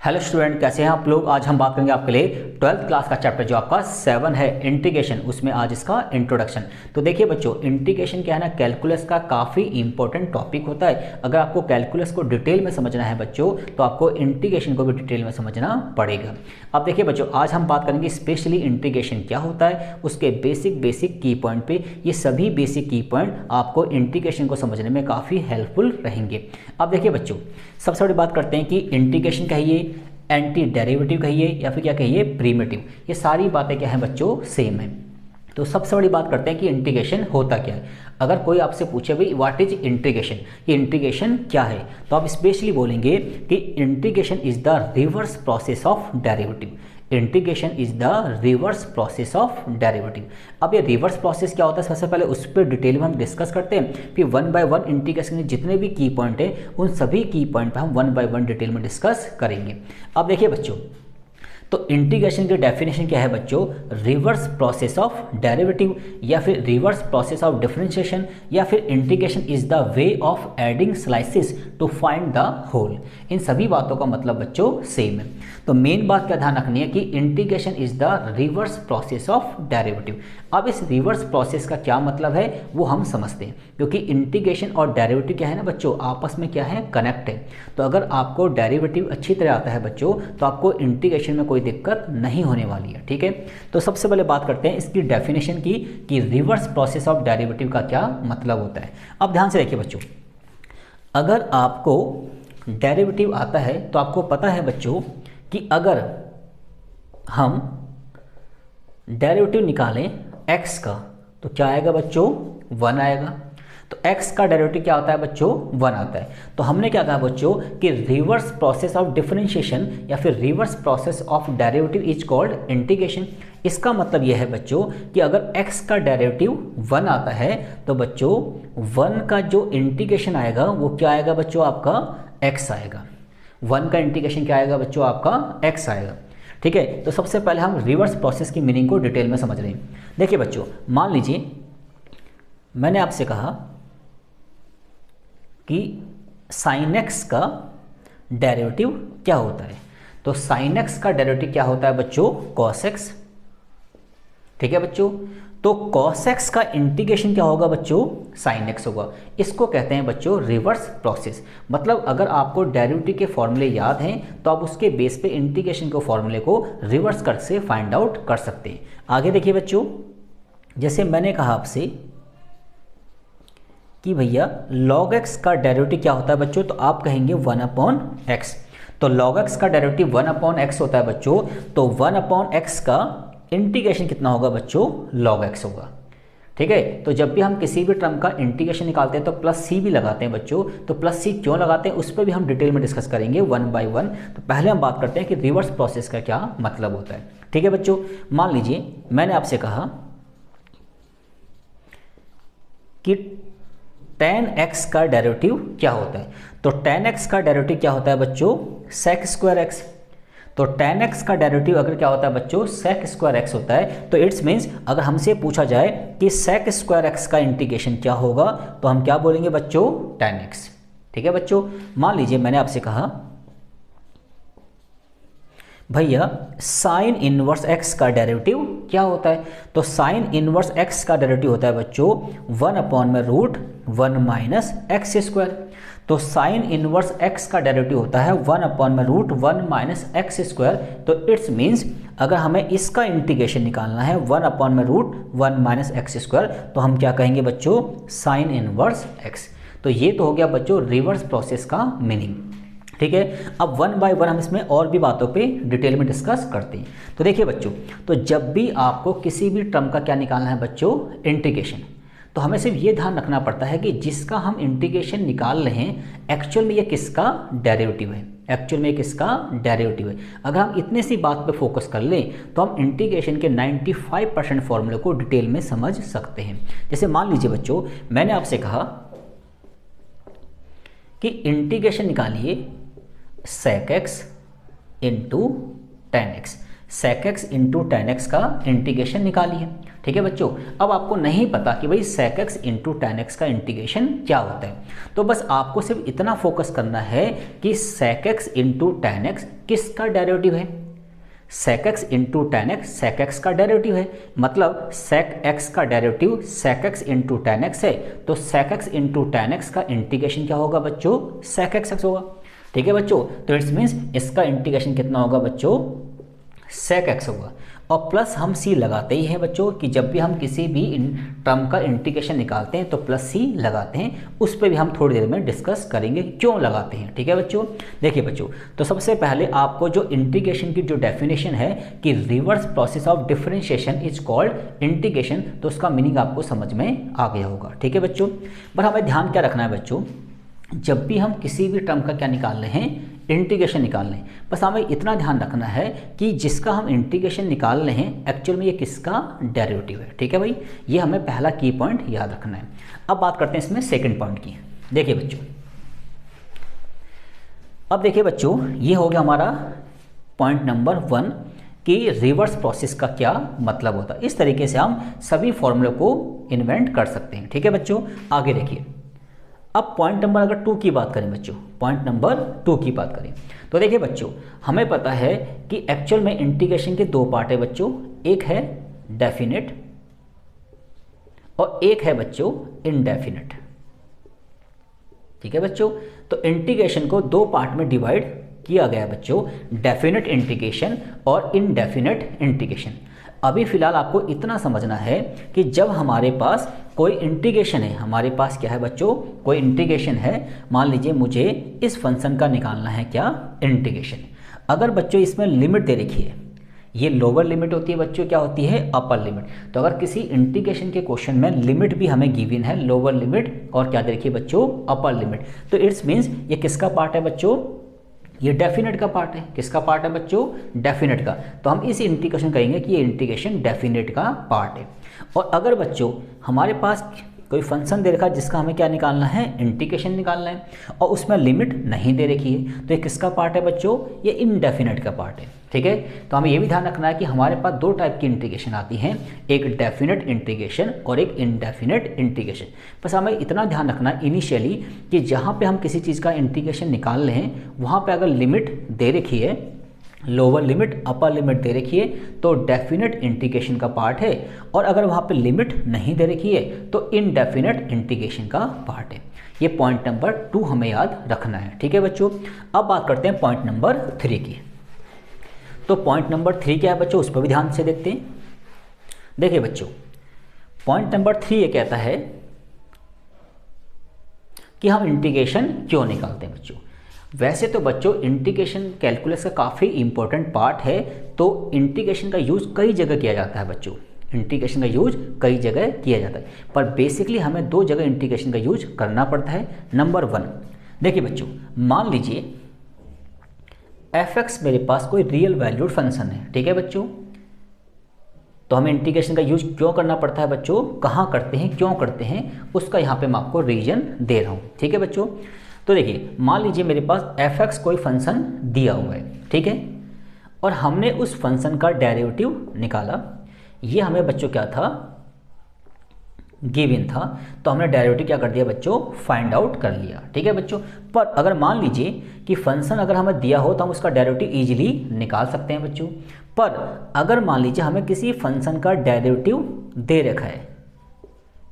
Hello student, कैसे हैं आप लोग। आज हम बात करेंगे आपके लिए 12th क्लास का चैप्टर जो आपका 7 है इंटीग्रेशन, उसमें आज इसका इंट्रोडक्शन। तो देखिए बच्चों, इंटीग्रेशन क्या है ना, कैलकुलस का काफ़ी इंपॉर्टेंट टॉपिक होता है। अगर आपको कैलकुलस को डिटेल में समझना है बच्चों, तो आपको इंटीग्रेशन को भी डिटेल में समझना पड़ेगा। अब देखिए बच्चों, आज हम बात करेंगे स्पेशली इंटीग्रेशन क्या होता है, उसके बेसिक की पॉइंट पे। ये सभी बेसिक की पॉइंट आपको इंटीग्रेशन को समझने में काफ़ी हेल्पफुल रहेंगे। अब देखिए बच्चों, सबसे बड़ी बात करते हैं कि इंटीग्रेशन कहिए, एंटी डेरिवेटिव कहिए, या फिर क्या कहिए प्रीमिटिव, ये सारी बातें क्या हैं बच्चों, सेम है। तो सबसे बड़ी बात करते हैं कि इंटीग्रेशन होता क्या है। अगर कोई आपसे पूछे भाई व्हाट इज इंटीग्रेशन, ये इंटीग्रेशन क्या है, तो आप स्पेशली बोलेंगे कि integration is the reverse process of derivative. Integration is the reverse process of derivative. अब ये रिवर्स प्रोसेस क्या होता है, सबसे पहले उस पर डिटेल में हम डिस्कस करते हैं, फिर वन बाय वन इंटीग्रेशन के जितने भी की पॉइंट है उन सभी की पॉइंट पर हम वन बाय वन डिटेल में डिस्कस करेंगे। अब देखिए बच्चों, तो इंटीग्रेशन की डेफिनेशन क्या है बच्चों, रिवर्स प्रोसेस ऑफ डेरिवेटिव, या फिर रिवर्स प्रोसेस ऑफ डिफरेंशिएशन, या फिर integration is the way of adding slices to find the whole. इन सभी बातों का मतलब बच्चों सेम है। तो मेन बात क्या ध्यान रखनी है कि integration is the reverse process of derivative. अब इस रिवर्स प्रोसेस का क्या मतलब है वो हम समझते हैं, क्योंकि इंटीग्रेशन और डेरिवेटिव क्या है ना बच्चों, आपस में क्या है, कनेक्ट है। तो अगर आपको डेरिवेटिव अच्छी तरह आता है बच्चों, तो आपको इंटीग्रेशन में कोई दिक्कत नहीं होने वाली है। ठीक है, तो सबसे पहले बात करते हैं इसकी डेफिनेशन की कि रिवर्स प्रोसेस ऑफ डेरिवेटिव का क्या मतलब होता है। अब ध्यान से देखिए बच्चों, अगर आपको डेरिवेटिव आता है तो आपको पता है बच्चों कि अगर हम डेरिवेटिव निकालें x का तो क्या आएगा बच्चों, 1 आएगा। तो x का डेरिवेटिव क्या होता है बच्चों, 1 आता है। तो हमने क्या कहा बच्चों कि रिवर्स प्रोसेस ऑफ डिफरेंशिएशन या फिर reverse process of derivative is called integration. इसका मतलब यह है बच्चों कि अगर x का डेरिवेटिव 1 आता है तो बच्चों 1 का जो इंटीग्रेशन आएगा वो क्या आएगा बच्चों, आपका x आएगा। 1 का इंटीग्रेशन क्या आएगा बच्चों, आपका x आएगा। ठीक है, तो सबसे पहले हम रिवर्स प्रोसेस की मीनिंग को डिटेल में समझ रहे हैं। देखिए बच्चों, मान लीजिए मैंने आपसे कहा कि sin x का डेरिवेटिव क्या होता है, तो sin x का डेरिवेटिव क्या होता है बच्चों, cos x। ठीक है बच्चों, तो cos x का इंटीग्रेशन क्या होगा बच्चों, sin x होगा। इसको कहते हैं बच्चों रिवर्स प्रोसेस। मतलब अगर आपको डेरिवेटिव के फॉर्मूले याद हैं तो आप उसके बेस पे इंटीग्रेशन के फॉर्मूले को रिवर्स कर से फाइंड आउट कर सकते हैं। आगे देखिए बच्चों, जैसे मैंने कहा आपसे कि भैया log x का डेरिवेटिव क्या होता है बच्चों, तो आप कहेंगे 1/x। तो log x का डेरिवेटिव 1/x होता है बच्चों, तो 1/x का इंटीग्रेशन कितना होगा बच्चों, log x होगा। ठीक है, तो जब भी हम किसी भी टर्म का इंटीग्रेशन निकालते हैं तो प्लस सी भी लगाते हैं बच्चों। तो प्लस सी क्यों लगाते हैं उस पर भी हम डिटेल में डिस्कस करेंगे 1 बाय 1। तो पहले हम बात करते हैं कि रिवर्स प्रोसेस का क्या मतलब होता है। ठीक है बच्चों, मान लीजिए मैंने आपसे कहा कि tan x का डेरिवेटिव क्या होता है, तो tan x का डेरिवेटिव क्या होता है बच्चों, sec स्क्वायर x। तो tan x का डेरिवेटिव अगर क्या होता है बच्चों, sec स्क्वायर x होता है, तो इट्स मीन्स अगर हमसे पूछा जाए कि sec स्क्वायर x का इंटीग्रेशन क्या होगा, तो हम क्या बोलेंगे बच्चों, tan x। ठीक है बच्चों, मान लीजिए मैंने आपसे कहा भैया साइन इनवर्स x का डेरिवेटिव क्या होता है, तो साइन इनवर्स x का डेरिवेटिव होता है बच्चों 1/√1 माइनस एक्स स्क्वायर। तो साइन इनवर्स x का डेरिवेटिव होता है 1/√1 माइनस एक्स स्क्वायर। तो इट्स मीन्स अगर हमें इसका इंटीग्रेशन निकालना है 1/√1 माइनस एक्स स्क्वायर, तो हम क्या कहेंगे बच्चों, साइन इनवर्स x। तो ये तो हो गया बच्चों रिवर्स प्रोसेस का मीनिंग। ठीक है, अब 1 बाय 1 हम इसमें और भी बातों पे डिटेल में डिस्कस करते हैं। तो देखिए बच्चों, तो जब भी आपको किसी भी टर्म का क्या निकालना है बच्चों, इंटीग्रेशन, तो हमें सिर्फ ये ध्यान रखना पड़ता है कि जिसका हम इंटीग्रेशन निकाल रहे हैं एक्चुअल में ये किसका डेरिवेटिव है, एक्चुअल में ये किसका डेरिवेटिव है। अगर हम इतने सी बात पे फोकस कर लें तो हम इंटीग्रेशन के 95% फॉर्मूले को डिटेल में समझ सकते हैं। जैसे मान लीजिए बच्चों, मैंने आपसे कहा कि इंटीग्रेशन निकालिए sec x into tan x। sec x into ten x का इंटीग्रेशन निकालिए। ठीक है बच्चों, अब आपको नहीं पता कि भाई sec x into ten x का इंटीग्रेशन क्या होता है, तो बस आपको सिर्फ इतना फोकस करना है कि sec x into ten x किसका डेरिवेटिव है। sec x into ten x sec x का डेरिवेटिव है, मतलब sec x का derivative sec x into ten x है, तो sec x into ten x का इंटीग्रेशन क्या होगा बच्चों, sec x होगा। ठीक है बच्चों, तो इट्स मीन्स इसका इंटीग्रेशन कितना होगा बच्चों, sec x होगा। और प्लस हम c लगाते ही हैं बच्चों कि जब भी हम किसी भी टर्म का इंटीग्रेशन निकालते हैं तो प्लस c लगाते हैं, उस पर भी हम थोड़ी देर में डिस्कस करेंगे कि क्यों लगाते हैं। ठीक है बच्चों, देखिए बच्चों, तो सबसे पहले आपको जो इंटीग्रेशन की जो डेफिनेशन है कि reverse process of differentiation is called integration, तो उसका मीनिंग आपको समझ में आ गया होगा। ठीक है बच्चों, पर हमें ध्यान क्या रखना है बच्चों, जब भी हम किसी भी टर्म का क्या निकाल रहे हैं, इंटीग्रेशन निकाल रहे हैं, बस हमें इतना ध्यान रखना है कि जिसका हम इंटीग्रेशन निकाल रहे हैं एक्चुअल में ये किसका डेरिवेटिव है। ठीक है भाई, ये हमें पहला की पॉइंट याद रखना है। अब बात करते हैं इसमें सेकंड पॉइंट की। देखिए बच्चों, अब देखिए बच्चों, ये हो गया हमारा पॉइंट नंबर 1 कि रिवर्स प्रोसेस का क्या मतलब होता है। इस तरीके से हम सभी फॉर्मूले को इन्वेंट कर सकते हैं। ठीक है बच्चों, आगे देखिए, अब पॉइंट नंबर अगर 2 की बात करें बच्चों, पॉइंट नंबर 2 की बात करें तो देखिए बच्चों, हमें पता है कि एक्चुअल में इंटीग्रेशन के 2 पार्ट है बच्चों, एक है डेफिनेट और एक है बच्चों इनडेफिनेट। ठीक है बच्चों, तो इंटीग्रेशन को 2 पार्ट में डिवाइड किया गया है बच्चों, डेफिनेट इंटीग्रेशन और इनडेफिनेट इंटीग्रेशन। अभी फिलहाल आपको इतना समझना है कि जब हमारे पास कोई इंटीग्रेशन है, हमारे पास क्या है बच्चों, कोई इंटीग्रेशन है, मान लीजिए मुझे इस फंक्शन का निकालना है क्या, इंटीग्रेशन। अगर बच्चों इसमें लिमिट दे रखी है, ये लोअर लिमिट होती है बच्चों, क्या होती है, अपर लिमिट। तो अगर किसी इंटीग्रेशन के क्वेश्चन में लिमिट भी हमें गिवन है, लोअर लिमिट और क्या दे रखी है बच्चों, अपर लिमिट, तो इट्स मीन्स ये किसका पार्ट है बच्चों, ये डेफिनेट का पार्ट है। किसका पार्ट है बच्चों, डेफिनेट का। तो हम इस इंटीग्रेशन कहेंगे कि ये इंटीग्रेशन डेफिनेट का पार्ट है। और अगर बच्चों हमारे पास कोई फंक्शन दे रखा है जिसका हमें क्या निकालना है, इंटीग्रेशन निकालना है, और उसमें लिमिट नहीं दे रखी है, तो ये किसका पार्ट है बच्चों, ये इनडेफिनेट का पार्ट है। ठीक है, तो हमें ये भी ध्यान रखना है कि हमारे पास 2 टाइप की इंटीग्रेशन आती हैं, एक डेफिनेट इंटीग्रेशन और एक इनडेफिनेट इंटीग्रेशन। बस हमें इतना ध्यान रखना है इनिशियली कि जहाँ पे हम किसी चीज़ का इंटीग्रेशन निकाल रहे हैं वहाँ पे अगर लिमिट दे रखी है, लोअर लिमिट अपर लिमिट दे रखी है, तो डेफिनेट इंटीग्रेशन का पार्ट है, और अगर वहाँ पे लिमिट नहीं दे रखी है तो इनडेफिनेट इंटीग्रेशन का पार्ट है। ये पॉइंट नंबर 2 हमें याद रखना है। ठीक है बच्चों, अब बात करते हैं पॉइंट नंबर 3 की। तो पॉइंट नंबर 3 क्या है बच्चों, उस पर भी ध्यान से देखते हैं। देखिए बच्चों, पॉइंट नंबर 3 ये कहता है कि हम इंटीग्रेशन क्यों निकालते हैं बच्चों। वैसे तो बच्चों इंटीग्रेशन कैलकुलस का काफ़ी इंपॉर्टेंट पार्ट है, तो इंटीग्रेशन का यूज़ कई जगह किया जाता है बच्चों, इंटीग्रेशन का यूज कई जगह किया जाता है, पर बेसिकली हमें 2 जगह इंटीग्रेशन का यूज करना पड़ता है। नंबर 1, देखिए बच्चों, मान लीजिए f(x) मेरे पास कोई रियल वैल्यूड फंक्शन है। ठीक है बच्चों, तो हमें इंटीग्रेशन का यूज क्यों करना पड़ता है बच्चों, कहाँ करते हैं, क्यों करते हैं, उसका यहाँ पे मैं आपको रीजन दे रहा हूँ। ठीक है बच्चों, तो देखिए मान लीजिए मेरे पास f(x) कोई फंक्शन दिया हुआ है, ठीक है, और हमने उस फंक्शन का डेरिवेटिव निकाला। ये हमें बच्चों क्या था, गिवन था, तो हमने डेरिवेटिव क्या कर दिया बच्चों, फाइंड आउट कर लिया। ठीक है बच्चों, पर अगर मान लीजिए कि फंक्शन अगर हमें दिया हो तो हम उसका डेरिवेटिव इजीली निकाल सकते हैं बच्चों, पर अगर मान लीजिए हमें किसी फंक्शन का डेरिवेटिव दे रखा है,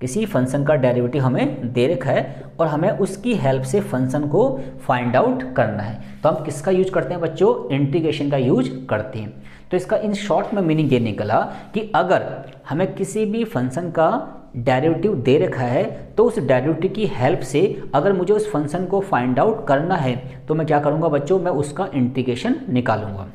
किसी फंक्शन का डेरिवेटिव हमें दे रखा है और हमें उसकी हेल्प से फंक्शन को फाइंड आउट करना है, तो हम किसका यूज करते हैं बच्चों, इंटीग्रेशन का यूज करते हैं। तो इसका इन शॉर्ट में मीनिंग ये निकला कि अगर हमें किसी भी फंक्शन का डेरिवेटिव दे रखा है तो उस डेरिवेटिव की हेल्प से अगर मुझे उस फंक्शन को फाइंड आउट करना है तो मैं क्या करूँगा बच्चों, मैं उसका इंटीग्रेशन निकालूंगा।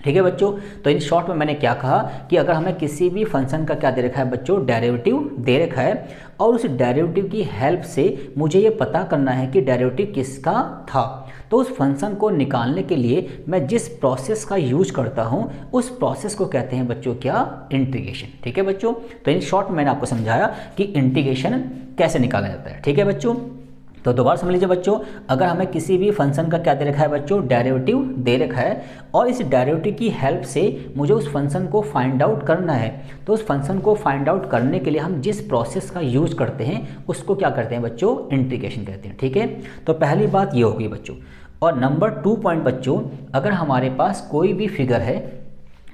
ठीक है बच्चों, तो इन शॉर्ट में मैंने क्या कहा कि अगर हमें किसी भी फंक्शन का क्या दे रखा है बच्चों, डेरिवेटिव दे रखा है, और उस डेरिवेटिव की हेल्प से मुझे ये पता करना है कि डेरिवेटिव किसका था, तो उस फंक्शन को निकालने के लिए मैं जिस प्रोसेस का यूज करता हूँ उस प्रोसेस को कहते हैं बच्चों क्या, इंटीग्रेशन। ठीक है बच्चों, तो इन शॉर्ट मैंने आपको समझाया कि इंटीग्रेशन कैसे निकाला जाता है। ठीक है बच्चों, तो दोबारा समझ लीजिए बच्चों, अगर हमें किसी भी फंक्शन का क्या दे रखा है बच्चों, डेरिवेटिव दे रखा है, और इस डेरिवेटिव की हेल्प से मुझे उस फंक्शन को फाइंड आउट करना है, तो उस फंक्शन को फाइंड आउट करने के लिए हम जिस प्रोसेस का यूज करते हैं उसको क्या करते हैं बच्चों, इंटीग्रेशन कहते हैं। ठीक है, तो पहली बात ये होगी बच्चों। और नंबर 2 पॉइंट बच्चों, अगर हमारे पास कोई भी फिगर है,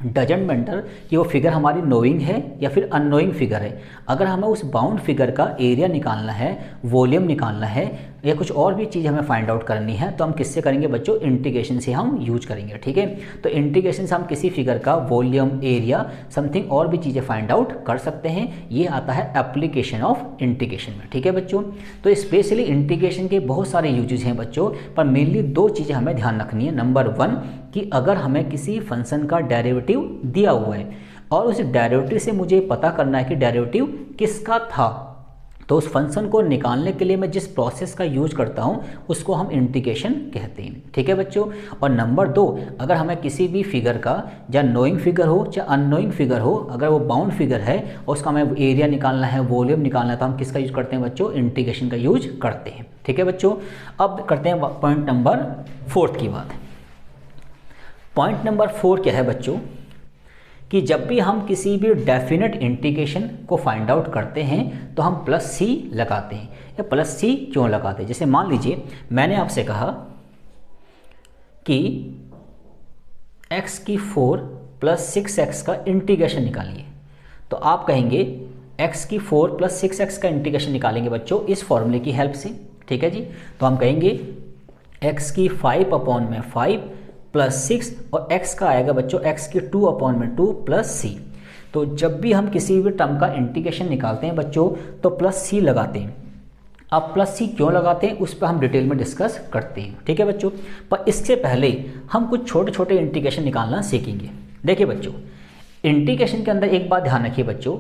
डजेंट मैटर कि वो फिगर हमारी नोइंग है या फिर अननोइंग फिगर है, अगर हमें उस बाउंड फिगर का एरिया निकालना है, वॉल्यूम निकालना है, या कुछ और भी चीज़ हमें फाइंड आउट करनी है, तो हम किससे करेंगे बच्चों, इंटीग्रेशन से हम यूज करेंगे। ठीक है, तो इंटीग्रेशन से हम किसी फिगर का वॉल्यूम, एरिया, समथिंग और भी चीज़ें फाइंड आउट कर सकते हैं। ये आता है एप्लीकेशन ऑफ इंटीग्रेशन में। ठीक है बच्चों, तो स्पेशली इंटीग्रेशन के बहुत सारे यूजेस हैं बच्चों, पर मेनली 2 चीज़ें हमें ध्यान रखनी है। नंबर 1 कि अगर हमें किसी फंक्शन का डेरिवेटिव दिया हुआ है और उस डेरिवेटिव से मुझे पता करना है कि डेरिवेटिव किसका था, तो उस फंक्शन को निकालने के लिए मैं जिस प्रोसेस का यूज करता हूं उसको हम इंटीग्रेशन कहते हैं। ठीक है बच्चों, और नंबर 2, अगर हमें किसी भी फिगर का, चाहे नोइंग फिगर हो चाहे अननोइंग फिगर हो, अगर वो बाउंड फिगर है और उसका हमें एरिया निकालना है, वॉल्यूम निकालना है, तो हम किसका यूज करते हैं बच्चों, इंटीग्रेशन का यूज करते हैं। ठीक है बच्चों, अब करते हैं पॉइंट नंबर 4 की बात। पॉइंट नंबर 4 क्या है बच्चों, कि जब भी हम किसी भी डेफिनेट इंटीग्रेशन को फाइंड आउट करते हैं तो हम +c लगाते हैं। या +c क्यों लगाते हैं? जैसे मान लीजिए मैंने आपसे कहा कि x⁴ + 6x का इंटीग्रेशन निकालिए, तो आप कहेंगे x⁴ + 6x का इंटीग्रेशन निकालेंगे बच्चों इस फॉर्मूले की हेल्प से। ठीक है जी, तो हम कहेंगे x⁵/5 + 6 और x का आएगा बच्चों x⁵2/2 + c। तो जब भी हम किसी भी टर्म का इंटीग्रेशन निकालते हैं बच्चों तो +c लगाते हैं। अब +c क्यों लगाते हैं उस पर हम डिटेल में डिस्कस करते हैं। ठीक है बच्चों, पर इससे पहले हम कुछ छोटे छोटे इंटीग्रेशन निकालना सीखेंगे। देखिए बच्चों, इंटीग्रेशन के अंदर एक बात ध्यान रखिए बच्चों,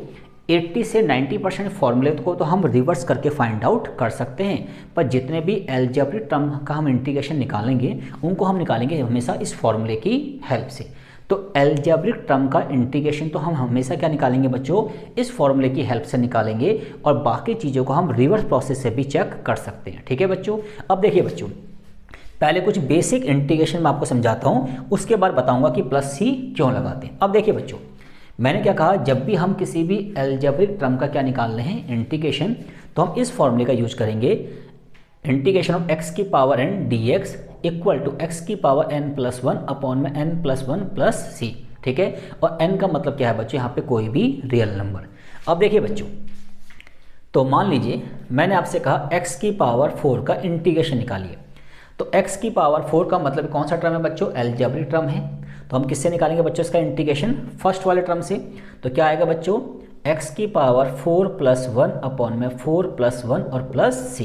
80 से 90% फॉर्मूले को तो हम रिवर्स करके फाइंड आउट कर सकते हैं, पर जितने भी अलजेब्रिक टर्म का हम इंटीग्रेशन निकालेंगे उनको हम निकालेंगे हमेशा इस फॉर्मूले की हेल्प से। तो अलजेब्रिक टर्म का इंटीग्रेशन तो हम हमेशा क्या निकालेंगे बच्चों, इस फॉर्मूले की हेल्प से निकालेंगे, और बाकी चीज़ों को हम रिवर्स प्रोसेस से भी चेक कर सकते हैं। ठीक है बच्चों, अब देखिए बच्चों, पहले कुछ बेसिक इंटीग्रेशन मैं आपको समझाता हूँ, उसके बाद बताऊँगा कि +c क्यों लगाते हैं। अब देखिए बच्चों, मैंने क्या कहा, जब भी हम किसी भी अलजेब्रिक टर्म का क्या निकाल रहे हैं, इंटीग्रेशन, तो हम इस फॉर्मूले का यूज करेंगे, integration of x⁴n dx equal to x⁴n + 1/n + 1 + c। ठीक है, और n का मतलब क्या है बच्चों, यहाँ पे कोई भी रियल नंबर। अब देखिए बच्चों, तो मान लीजिए मैंने आपसे कहा x⁴ का इंटीग्रेशन निकालिए, तो x⁴ का मतलब कौन सा टर्म है बच्चों, अलजेब्रिक टर्म है। तो हम किससे निकालेंगे बच्चों इसका इंटीग्रेशन, फर्स्ट वाले टर्म से। तो क्या आएगा बच्चों, x⁴ + 1/4 + 1 और +c।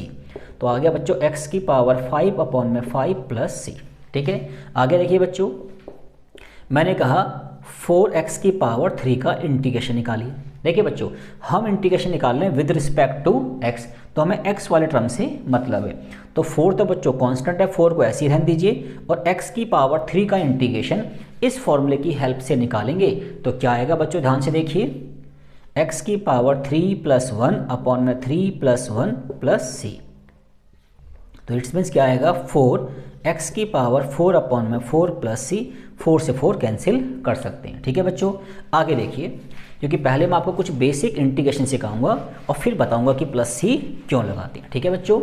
तो आ गया बच्चों x⁵5/5 + c। ठीक है, आगे देखिए बच्चों, मैंने कहा 4x⁴ का इंटीग्रेशन निकालिए। देखिए बच्चों, हम इंटीग्रेशन निकाल रहे हैं विद रिस्पेक्ट टू x, तो हमें x वाले टर्म से मतलब है। तो 4 तो बच्चों कांस्टेंट है, 4 को ऐसे ही रहने दीजिए, और x⁴ का इंटीग्रेशन इस फॉर्मूले की हेल्प से निकालेंगे। तो क्या आएगा बच्चों, ध्यान से देखिए, x⁵ + 1/3 + 1 + c। तो इट्स मीन्स क्या आएगा, 4x⁴/4 + c। 4 से 4 कैंसिल कर सकते हैं। ठीक है बच्चों, आगे देखिए, क्योंकि पहले मैं आपको कुछ बेसिक इंटीग्रेशन सिखाऊंगा और फिर बताऊंगा कि +c क्यों लगाते हैं। ठीक है बच्चों,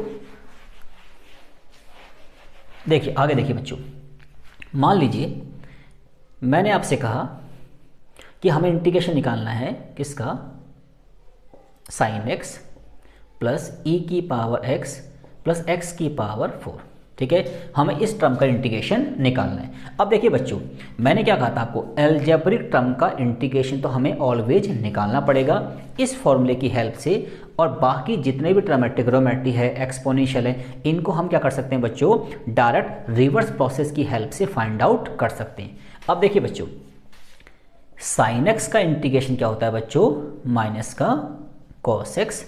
देखिए आगे देखिए बच्चों, मान लीजिए मैंने आपसे कहा कि हमें इंटीग्रेशन निकालना है किसका, sin x + e⁴x + x⁴4। ठीक है, हमें इस टर्म का इंटीग्रेशन निकालना है। अब देखिए बच्चों, मैंने क्या कहा था आपको, अलजेब्रिक टर्म का इंटीग्रेशन तो हमें ऑलवेज निकालना पड़ेगा इस फॉर्मूले की हेल्प से, और बाकी जितने भी टर्म है, ट्रिग्नोमेट्री है, एक्सपोनेंशियल है, इनको हम क्या कर सकते हैं बच्चों, डायरेक्ट रिवर्स प्रोसेस की हेल्प से फाइंड आउट कर सकते हैं। अब देखिए बच्चों, sin x का इंटीग्रेशन क्या होता है बच्चों, माइनस का cos x,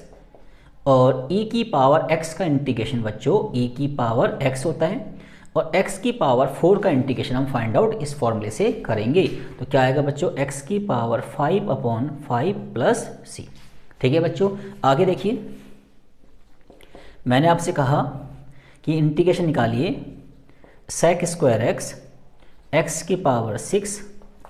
और e⁴x का इंटीग्रेशन बच्चों e⁴x होता है, और x⁴ का इंटीग्रेशन हम फाइंड आउट इस फॉर्मूले से करेंगे। तो क्या आएगा बच्चों, x⁵5/5 + c। ठीक है बच्चों, आगे देखिए, मैंने आपसे कहा कि इंटीग्रेशन निकालिए सेक स्क्वायर एक्स, एक्स की पावर 6,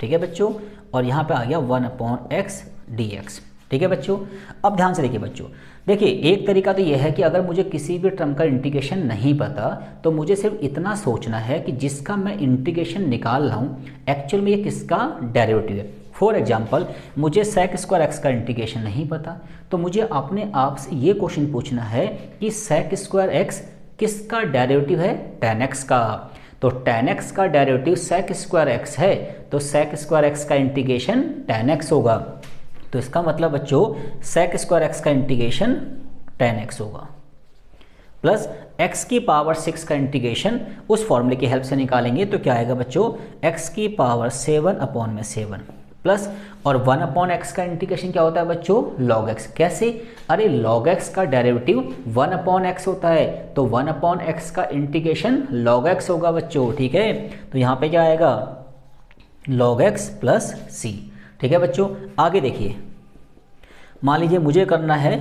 ठीक है बच्चों, और यहाँ पे आ गया 1/x dx, ठीक है बच्चों। अब ध्यान से देखिए बच्चों, देखिए एक तरीका तो यह है कि अगर मुझे किसी भी टर्म का इंटीग्रेशन नहीं पता तो मुझे सिर्फ इतना सोचना है कि जिसका मैं इंटीग्रेशन निकाल रहा हूँ एक्चुअल में ये किसका डेरिवेटिव है। फॉर एग्जाम्पल मुझे सेक स्क्वायर एक्स का इंटीग्रेशन नहीं पता, तो मुझे अपने आप से ये क्वेश्चन पूछना है कि सेक स्क्वायर एक्स किसका डेरिवेटिव है, tan x का। तो tan x का डेरिवेटिव सेक स्क्वायर एक्स है, तो सेक स्क्वायर एक्स का इंटीग्रेशन tan x होगा। तो इसका मतलब बच्चों सेक स्क्वायर एक्स का इंटीग्रेशन tan x होगा, प्लस x की पावर 6 का इंटीग्रेशन उस फॉर्मूले की हेल्प से निकालेंगे तो क्या आएगा बच्चों, x की पावर 7/7 प्लस, और 1/x का इंटीग्रेशन क्या होता है बच्चों, log x। कैसे, अरे log x का डेरिवेटिव 1/x होता है, तो 1/x का इंटीग्रेशन log x होगा बच्चों, ठीक है। तो यहाँ पे क्या आएगा, log x प्लस c, ठीक है बच्चों। आगे देखिए, मान लीजिए मुझे करना है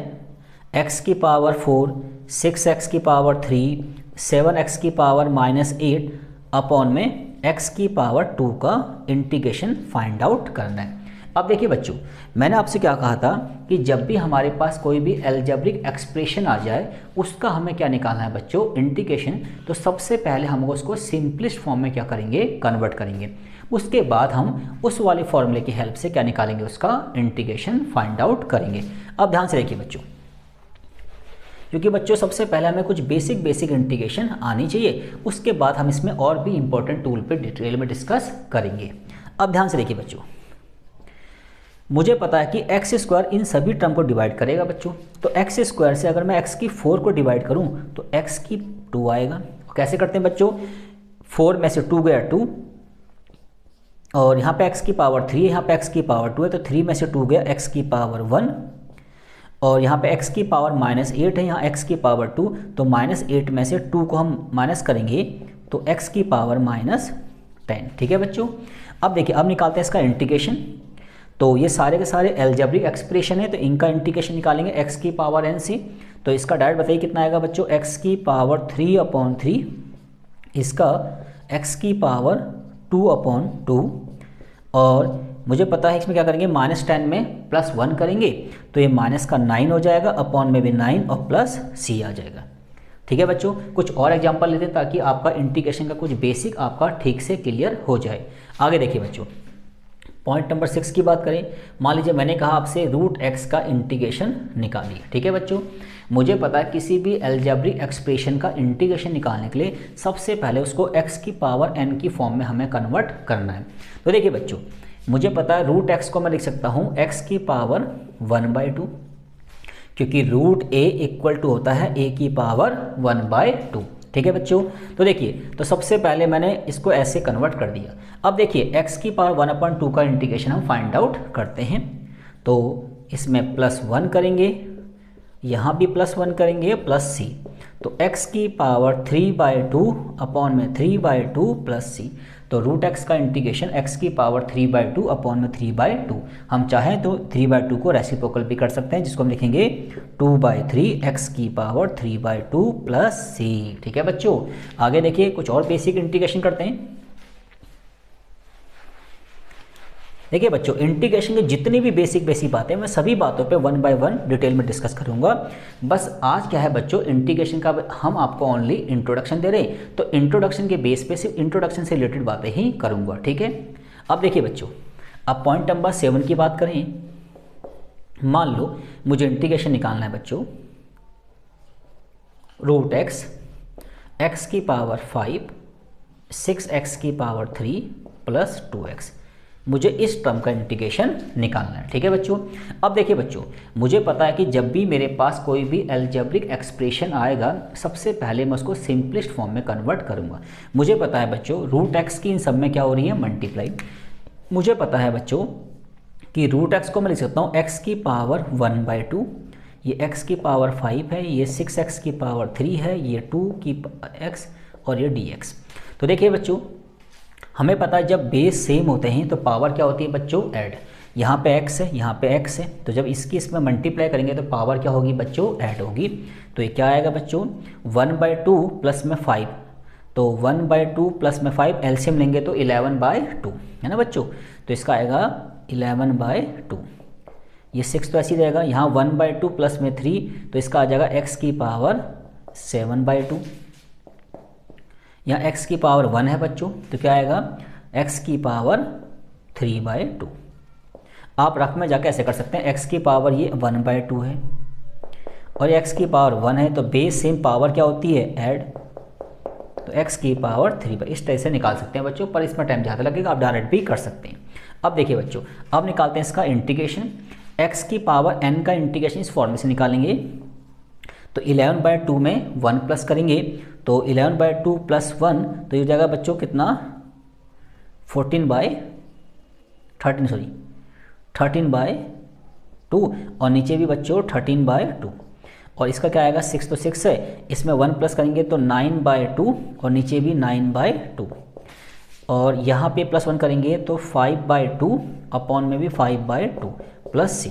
x की पावर 4, 6x की पावर 3, 7x की पावर -8 अपॉन में x की पावर 2 का इंटीग्रेशन फाइंड आउट करना है। अब देखिए बच्चों, मैंने आपसे क्या कहा था कि जब भी हमारे पास कोई भी अलजेब्रिक एक्सप्रेशन आ जाए उसका हमें क्या निकालना है बच्चों, इंटीग्रेशन। तो सबसे पहले हम उसको सिंपलेस्ट फॉर्म में क्या करेंगे, कन्वर्ट करेंगे। उसके बाद हम उस वाले फॉर्मूले की हेल्प से क्या निकालेंगे, उसका इंटीग्रेशन फाइंड आउट करेंगे। अब ध्यान से देखिए बच्चों, क्योंकि बच्चों सबसे पहले हमें कुछ बेसिक इंटीग्रेशन आनी चाहिए, उसके बाद हम इसमें और भी इंपॉर्टेंट टूल पे डिटेल में डिस्कस करेंगे। अब ध्यान से देखिए बच्चों, मुझे पता है कि एक्स स्क्वायर इन सभी टर्म को डिवाइड करेगा बच्चों। तो एक्स स्क्वायर से अगर मैं एक्स की 4 को डिवाइड करूं तो एक्स की 2 आएगा। कैसे करते हैं बच्चों, 4 में से 2 गया 2, और यहाँ पे x की पावर 3 है, यहाँ पे x की पावर 2 है, तो 3 में से 2 गया x की पावर 1, और यहाँ पे x की पावर -8 है, यहाँ x की पावर 2, तो -8 में से 2 को हम माइनस करेंगे तो x की पावर -10, ठीक है बच्चों। अब देखिए, अब निकालते हैं इसका इंटीग्रेशन। तो ये सारे के सारे अलजेब्रिक एक्सप्रेशन है, तो इनका इंटीग्रेशन निकालेंगे x की पावर n से। तो इसका डायरेक्ट बताइए कितना आएगा बच्चों, x की पावर 3/3, इसका x की पावर 2/2, और मुझे पता है इसमें क्या करेंगे, -10 में +1 करेंगे तो ये माइनस का 9 हो जाएगा, अपॉन में भी 9 और प्लस c आ जाएगा, ठीक है बच्चों। कुछ और एग्जांपल लेते हैं ताकि आपका इंटीग्रेशन का कुछ बेसिक आपका ठीक से क्लियर हो जाए। आगे देखिए बच्चों, पॉइंट नंबर 6 की बात करें। मान लीजिए मैंने कहा आपसे √x का इंटीग्रेशन निकालिए, ठीक है बच्चों। मुझे पता है किसी भी अलजेब्रिक एक्सप्रेशन का इंटीग्रेशन निकालने के लिए सबसे पहले उसको x की पावर n की फॉर्म में हमें कन्वर्ट करना है। तो देखिए बच्चों, मुझे पता है √x को मैं लिख सकता हूँ x की पावर 1/2, क्योंकि √a इक्वल टू होता है a की पावर 1/2, ठीक है बच्चों। तो देखिए, तो सबसे पहले मैंने इसको ऐसे कन्वर्ट कर दिया। अब देखिए x की पावर 1/2 का इंटीग्रेशन हम फाइंड आउट करते हैं। तो इसमें +1 करेंगे, यहाँ भी +1 करेंगे, प्लस c। तो x की पावर 3/2 अपॉन में 3/2 प्लस c। तो √x का इंटीग्रेशन x की पावर 3/2 अपॉन में 3/2। हम चाहें तो 3/2 को रेसिप्रोकल भी कर सकते हैं, जिसको हम लिखेंगे 2/3 x की पावर 3/2 प्लस c, ठीक है बच्चों। आगे देखिए, कुछ और बेसिक इंटीग्रेशन करते हैं। देखिए बच्चों, इंटीग्रेशन की जितनी भी बेसिक बातें मैं सभी बातों पे 1 बाय 1 डिटेल में डिस्कस करूंगा। बस आज क्या है बच्चों, इंटीग्रेशन का हम आपको ओनली इंट्रोडक्शन दे रहे हैं, तो इंट्रोडक्शन के बेस पे सिर्फ इंट्रोडक्शन से रिलेटेड बातें ही करूंगा, ठीक है। अब देखिए बच्चों, अब पॉइंट नंबर 7 की बात करें। मान लो मुझे इंटीग्रेशन निकालना है बच्चों, √x, x की पावर 5, 6x की पावर 3 प्लस 2x, मुझे इस टर्म का इंटीग्रेशन निकालना है, ठीक है बच्चों। अब देखिए बच्चों, मुझे पता है कि जब भी मेरे पास कोई भी अलजेब्रिक एक्सप्रेशन आएगा सबसे पहले मैं उसको सिंपलेस्ट फॉर्म में कन्वर्ट करूंगा। मुझे पता है बच्चों √x की इन सब में क्या हो रही है, मल्टीप्लाई। मुझे पता है बच्चों कि √x को मैं लिख सकता हूँ x की पावर 1/2, ये x की पावर 5 है, ये 6x की पावर 3 है, ये 2 की x और ये dx। तो देखिए बच्चों, हमें पता है जब बेस सेम होते हैं तो पावर क्या होती है बच्चों, ऐड। यहाँ पे x है, यहाँ पे x है, तो जब इसकी इसमें मल्टीप्लाई करेंगे तो पावर क्या होगी बच्चों, ऐड होगी। तो ये क्या आएगा बच्चों, 1/2 प्लस में 5, तो 1/2 प्लस में 5 एलसीएम लेंगे तो 11/2 है ना बच्चों। तो इसका आएगा 11/2, ये 6 तो ऐसे ही रहेगा। यहाँ 1/2 प्लस में 3, तो इसका आ जाएगा x की पावर 7/2। यहाँ x की पावर 1 है बच्चों, तो क्या आएगा x की पावर 3/2। आप रफ में जाके ऐसे कर सकते हैं, x की पावर ये 1/2 है और x की पावर 1 है, तो बेस सेम पावर क्या होती है, ऐड, तो x की पावर 3 इस तरह से निकाल सकते हैं बच्चों, पर इसमें टाइम ज़्यादा लगेगा, आप डायरेक्ट भी कर सकते हैं। अब देखिए बच्चों, अब निकालते हैं इसका इंटीग्रेशन। x की पावर n का इंटीग्रेशन इस फॉर्म से निकालेंगे, तो 11/2 में 1 प्लस करेंगे, तो 11/2 प्लस 1, तो ये हो जाएगा बच्चों कितना, 13/2 और नीचे भी बच्चों 13/2 और इसका क्या आएगा 6, तो 6 है, इसमें 1 प्लस करेंगे तो 9/2 और नीचे भी 9/2 और यहाँ पे प्लस 1 करेंगे तो 5/2 अपॉन में भी 5/2 प्लस c।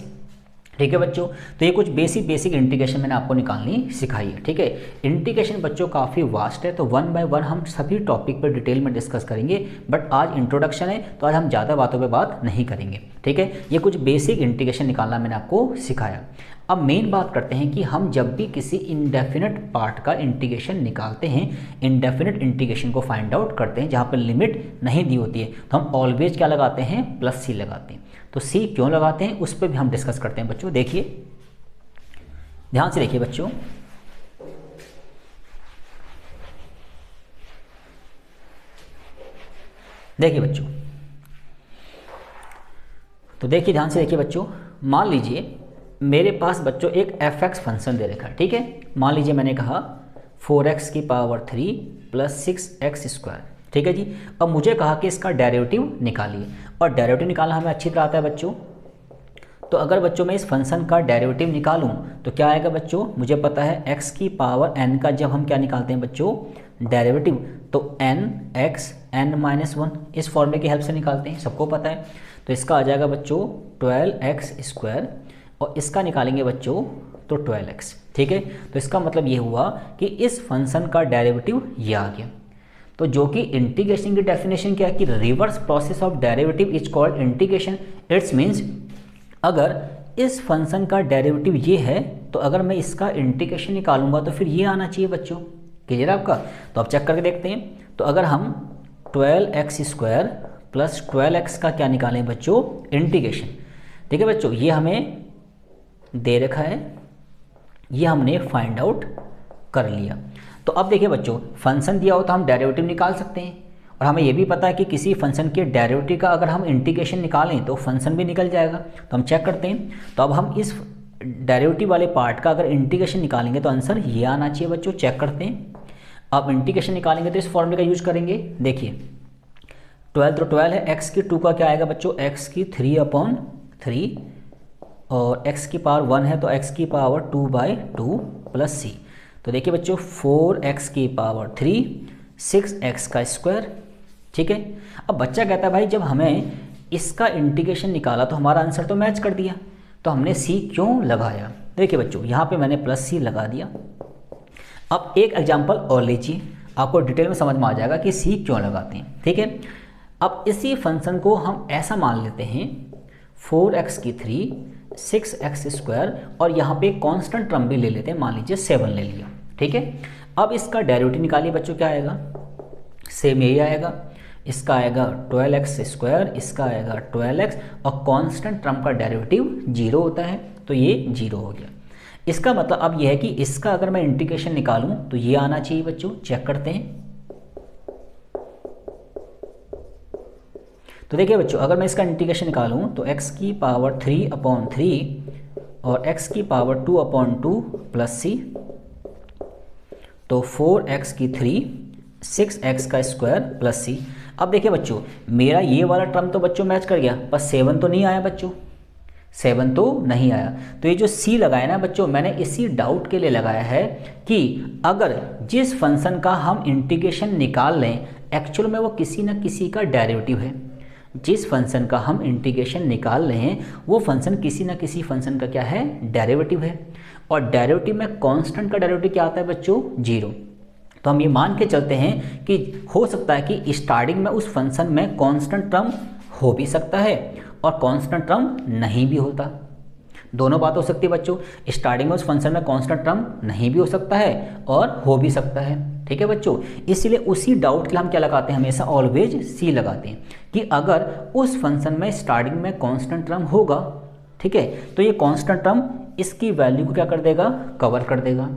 ठीक है बच्चों, तो ये कुछ बेसिक इंटीग्रेशन मैंने आपको निकालनी सिखाई है। ठीक है, इंटीग्रेशन बच्चों काफ़ी वास्ट है, तो 1 बाय 1 हम सभी टॉपिक पर डिटेल में डिस्कस करेंगे, बट आज इंट्रोडक्शन है तो आज हम ज़्यादा बातों पे बात नहीं करेंगे। ठीक है, ये कुछ बेसिक इंटीग्रेशन निकालना मैंने आपको सिखाया। अब मेन बात करते हैं कि हम जब भी किसी इंडेफिनिट पार्ट का इंटीग्रेशन निकालते हैं, इंडेफिनिट इंटीग्रेशन को फाइंड आउट करते हैं जहाँ पर लिमिट नहीं दी होती है, तो हम ऑलवेज क्या लगाते हैं, प्लस सी लगाते हैं। तो सी क्यों लगाते हैं उस पर भी हम डिस्कस करते हैं बच्चों। देखिए, ध्यान से देखिए बच्चों, देखिए बच्चों, तो देखिए ध्यान से देखिए बच्चों, मान लीजिए मेरे पास बच्चों एक fx फंक्शन दे रखा है। ठीक है, मान लीजिए मैंने कहा 4x की पावर 3 प्लस 6x²। ठीक है जी, अब मुझे कहा कि इसका डेरिवेटिव निकालिए, और डेरिवेटिव निकालना हमें अच्छी तरह आता है बच्चों। तो अगर बच्चों मैं इस फंक्शन का डेरिवेटिव निकालूं तो क्या आएगा बच्चों, मुझे पता है x की पावर n का जब हम क्या निकालते हैं बच्चों, डेरिवेटिव, तो nx n-1 इस फॉर्मूले की हेल्प से निकालते हैं, सबको पता है। तो इसका आ जाएगा बच्चों 12x² और इसका निकालेंगे बच्चों तो 12x। ठीक है, तो इसका मतलब ये हुआ कि इस फंक्शन का डेरिवेटिव ये आ गया। तो जो कि इंटीग्रेशन की डेफिनेशन क्या है कि reverse process of derivative is called integration. It's means अगर इस फंक्शन का डेरिवेटिव ये है तो अगर मैं इसका इंटीग्रेशन निकालूंगा तो फिर ये आना चाहिए बच्चों। क्लियर आपका? तो अब चेक करके देखते हैं। तो अगर हम 12x² प्लस 12x का क्या निकालें बच्चों, इंटीग्रेशन। ठीक है बच्चों, ये हमें दे रखा है, ये हमने फाइंड आउट कर लिया। तो अब देखिए बच्चों, फंक्शन दिया हो तो हम डेरिवेटिव निकाल सकते हैं, और हमें ये भी पता है कि किसी फंक्शन के डेरिवेटिव का अगर हम इंटीग्रेशन निकालें तो फंक्शन भी निकल जाएगा। तो हम चेक करते हैं। तो अब हम इस डेरिवेटिव वाले पार्ट का अगर इंटीग्रेशन निकालेंगे तो आंसर ये आना चाहिए बच्चों। चेक करते हैं। अब इंटीग्रेशन निकालेंगे तो इस फॉर्मूले का यूज करेंगे। देखिए 12 तो 12 है, x की 2 का क्या आएगा बच्चों, x की 3/3 और x की पावर 1 है तो x की पावर 2/2 प्लस c। तो देखिए बच्चों 4x की पावर 3 6x का स्क्वायर। ठीक है, अब बच्चा कहता है भाई जब हमें इसका इंटीग्रेशन निकाला तो हमारा आंसर तो मैच कर दिया, तो हमने c क्यों लगाया। देखिए बच्चों यहाँ पे मैंने प्लस c लगा दिया। अब एक एग्जांपल और लीजिए, आपको डिटेल में समझ में आ जाएगा कि c क्यों लगाते हैं। ठीक है, अब इसी फंक्शन को हम ऐसा मान लेते हैं 4x की 3 6x² और यहाँ पे कांस्टेंट टर्म भी ले लेते हैं, मान लीजिए 7 ले लिया। ठीक है, अब इसका डेरिवेटिव निकालिए बच्चों, क्या आएगा, सेम यही आएगा। इसका आएगा 12x², इसका आएगा 12x और कांस्टेंट टर्म का डेरिवेटिव 0 होता है तो ये 0 हो गया। इसका मतलब अब यह है कि इसका अगर मैं इंटीग्रेशन निकालूं तो ये आना चाहिए बच्चों। चेक करते हैं। तो देखिए बच्चों अगर मैं इसका इंटीग्रेशन निकालूं तो x की पावर 3/3 और x की पावर 2/2 प्लस c, तो 4x की 3 6x का स्क्वायर प्लस c। अब देखिए बच्चों मेरा ये वाला टर्म तो बच्चों मैच कर गया, पर 7 तो नहीं आया बच्चों, 7 तो नहीं आया। तो ये जो c लगाया ना बच्चों, मैंने इसी डाउट के लिए लगाया है कि अगर जिस फंक्शन का हम इंटीग्रेशन निकाल लें एक्चुअल में वो किसी न किसी का डेरिवेटिव है, जिस फंक्शन का हम इंटीग्रेशन निकाल रहे हैं वो फंक्शन किसी ना किसी फंक्शन का क्या है, डेरिवेटिव है। और डेरिवेटिव में कांस्टेंट का डेरिवेटिव क्या आता है बच्चों, 0। तो हम ये मान के चलते हैं कि हो सकता है कि स्टार्टिंग में उस फंक्शन में कांस्टेंट टर्म हो भी सकता है और कांस्टेंट टर्म नहीं भी होता। दोनों बात हो सकती है बच्चों, स्टार्टिंग में उस फंक्शन में कांस्टेंट टर्म नहीं भी हो सकता है और हो भी सकता है। ठीक है बच्चों, इसलिए उसी डाउट के लिए हम क्या लगाते हैं, हमेशा ऑलवेज सी लगाते हैं कि अगर उस फंक्शन में स्टार्टिंग में कांस्टेंट टर्म होगा, ठीक है, तो ये कांस्टेंट टर्म इसकी वैल्यू को क्या कर देगा, कवर कर देगा।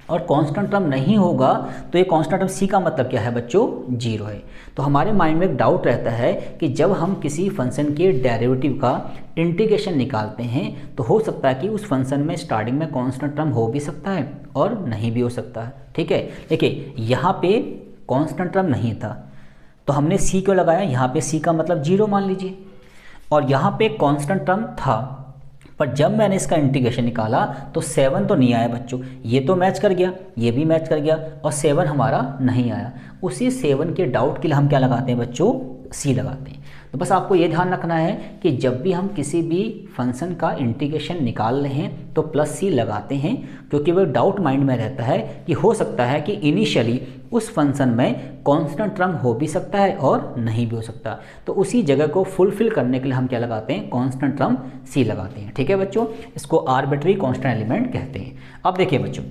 और कांस्टेंट टर्म नहीं होगा तो ये कांस्टेंट टर्म सी का मतलब क्या है बच्चों, 0 है। तो हमारे माइंड में एक डाउट रहता है कि जब हम किसी फंक्शन के डेरिवेटिव का इंटीग्रेशन निकालते हैं तो हो सकता है कि उस फंक्शन में स्टार्टिंग में कांस्टेंट टर्म हो भी सकता है और नहीं भी हो सकता है। ठीक है, देखिए यहाँ पे कांस्टेंट टर्म नहीं था तो हमने सी क्यों लगाया, यहाँ पे सी का मतलब 0 मान लीजिए, और यहाँ पे कांस्टेंट टर्म था पर जब मैंने इसका इंटीग्रेशन निकाला तो 7 तो नहीं आया बच्चों, ये तो मैच कर गया, ये भी मैच कर गया और 7 हमारा नहीं आया। उसी 7 के डाउट के लिए हम क्या लगाते हैं बच्चों, सी लगाते हैं। तो बस आपको ये ध्यान रखना है कि जब भी हम किसी भी फंक्शन का इंटीग्रेशन निकाल रहे हैं तो प्लस सी लगाते हैं, क्योंकि वो डाउट माइंड में रहता है कि हो सकता है कि इनिशियली उस फंक्शन में कांस्टेंट टर्म हो भी सकता है और नहीं भी हो सकता। तो उसी जगह को फुलफिल करने के लिए हम क्या लगाते हैं, कांस्टेंट टर्म सी लगाते हैं। ठीक है बच्चों, इसको आर्बिट्री कांस्टेंट एलिमेंट कहते हैं। अब देखिए बच्चों,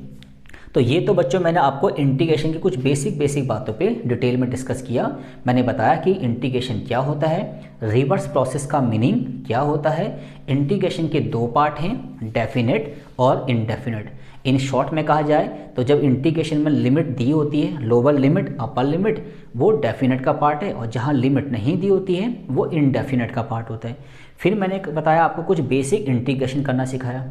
तो ये तो बच्चों मैंने आपको इंटीग्रेशन की कुछ बेसिक बातों पे डिटेल में डिस्कस किया। मैंने बताया कि इंटीग्रेशन क्या होता है, रिवर्स प्रोसेस का मीनिंग क्या होता है, इंटीग्रेशन के 2 पार्ट हैं, डेफिनेट और इनडेफिनेट। इन शॉर्ट में कहा जाए तो जब इंटीग्रेशन में लिमिट दी होती है, लोअर लिमिट अपर लिमिट, वो डेफिनेट का पार्ट है, और जहाँ लिमिट नहीं दी होती है वो इनडेफिनेट का पार्ट होता है। फिर मैंने बताया आपको कुछ बेसिक इंटीग्रेशन करना सिखाया।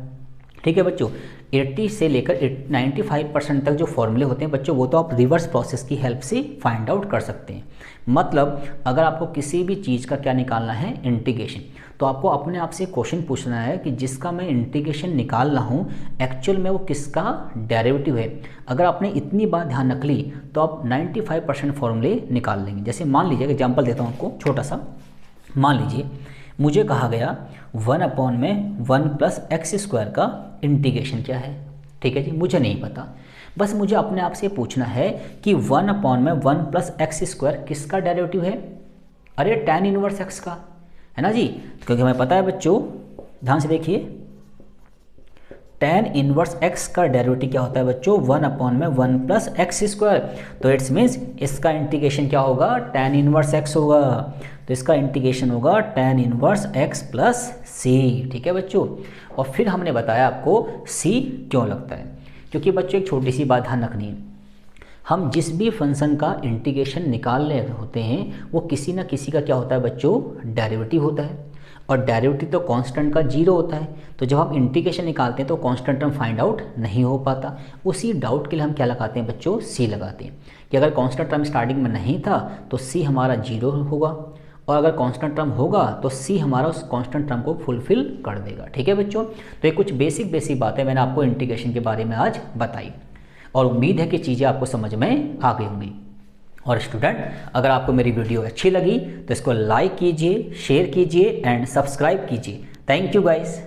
ठीक है बच्चों, 80 से लेकर 95% तक जो फॉर्मूले होते हैं बच्चों वो तो आप रिवर्स प्रोसेस की हेल्प से फाइंड आउट कर सकते हैं। मतलब अगर आपको किसी भी चीज़ का क्या निकालना है, इंटीग्रेशन, तो आपको अपने आप से क्वेश्चन पूछना है कि जिसका मैं इंटीग्रेशन निकाल रहा हूँ एक्चुअल में वो किसका डेरिवेटिव है। अगर आपने इतनी बात ध्यान रख ली तो आप 95% फॉर्मूले निकाल लेंगे। जैसे मान लीजिए, एग्जाम्पल देता हूँ आपको छोटा सा। मान लीजिए मुझे कहा गया 1/(1 + x² का इंटीग्रेशन क्या है। ठीक है जी, मुझे नहीं पता, बस मुझे अपने आप से पूछना है कि 1/(1 + x² किसका डेरिवेटिव है। अरे tan इनवर्स x का है ना जी, क्योंकि हमें पता है बच्चों, ध्यान से देखिए, tan इनवर्स x का डेरिवेटिव क्या होता है बच्चों, 1/(1 + x²। तो इट्स मीन्स इसका इंटीग्रेशन क्या होगा, tan इनवर्स x होगा। तो इसका इंटीग्रेशन होगा tan इनवर्स x + c। ठीक है बच्चों, और फिर हमने बताया आपको c क्यों लगता है, क्योंकि बच्चों एक छोटी सी बात ध्यान रखनी है, हम जिस भी फंक्शन का इंटीग्रेशन निकाल रहे होते हैं वो किसी ना किसी का क्या होता है बच्चों, डेरिवेटिव होता है। और डेरिवेटिव तो कांस्टेंट का 0 होता है, तो जब हम इंटीग्रेशन निकालते हैं तो कांस्टेंट टर्म फाइंड आउट नहीं हो पाता। उसी डाउट के लिए हम क्या लगाते हैं बच्चों, सी लगाते हैं कि अगर कांस्टेंट टर्म स्टार्टिंग में नहीं था तो सी हमारा 0 होगा, और अगर कांस्टेंट टर्म होगा तो सी हमारा उस कांस्टेंट टर्म को फुलफिल कर देगा। ठीक है बच्चों, तो ये कुछ बेसिक बातें मैंने आपको इंटीग्रेशन के बारे में आज बताई, और उम्मीद है कि चीज़ें आपको समझ में आ गई होंगी। और स्टूडेंट, अगर आपको मेरी वीडियो अच्छी लगी तो इसको लाइक कीजिए, शेयर कीजिए एंड सब्सक्राइब कीजिए। Thank you guys.